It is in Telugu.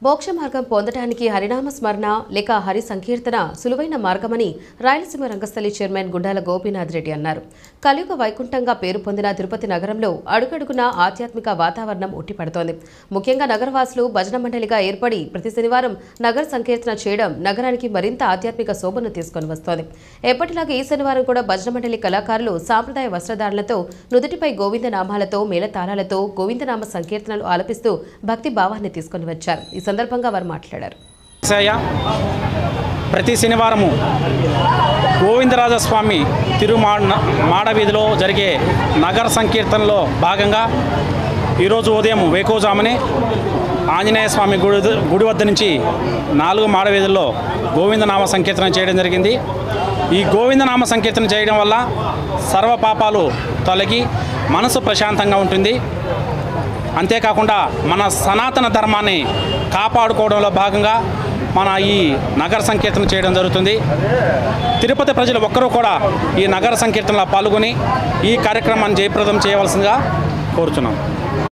మోక్ష మార్గం పొందడానికి హరినామ స్మరణ లేక హరి సంకీర్తన సులువైన మార్గమని రాయలసీమ రంగస్థలి చైర్మన్ గుండాల గోపీనాథ్ రెడ్డి అన్నారు. కలియుగ వైకుంఠంగా పేరు పొందిన తిరుపతి నగరంలో అడుగడుగునా ఆధ్యాత్మిక వాతావరణం ఉట్టిపడుతోంది. ముఖ్యంగా నగరవాసులు భజన మండలిగా ఏర్పడి ప్రతి శనివారం నగర సంకీర్తన చేయడం నగరానికి మరింత ఆధ్యాత్మిక శోభను తీసుకొని వస్తోంది. ఎప్పటిలాగే ఈ శనివారం కూడా భజన మండలి కళాకారులు సాంప్రదాయ వస్త్రధారణలతో నుదుటిపై గోవిందనామాలతో మేళతాళాలతో గోవిందనామ సంకీర్తనలు ఆలపిస్తూ భక్తి భావాన్ని తీసుకొని వచ్చారు. ఈ సందర్భంగా వారు మాట్లాడారు. ప్రతి శనివారము గోవిందరాజస్వామి మాడవీధిలో జరిగే నగర సంకీర్తనలో భాగంగా ఈరోజు ఉదయం వేకోజామునే ఆంజనేయ స్వామి గుడి వద్ద నుంచి 4 మాడవీధుల్లో గోవిందనామ సంకీర్తన చేయడం జరిగింది. ఈ గోవిందనామ సంకీర్తన చేయడం వల్ల సర్వ పాపాలు తొలగి మనసు ప్రశాంతంగా ఉంటుంది. అంతేకాకుండా మన సనాతన ధర్మాన్ని కాపాడుకోవడంలో భాగంగా మన ఈ నగర సంకీర్తన చేయడం జరుగుతుంది. తిరుపతి ప్రజలు ఒక్కరూ కూడా ఈ నగర సంకీర్తనలో పాల్గొని ఈ కార్యక్రమాన్ని జయప్రదం చేయవలసిందిగా కోరుచున్నాం.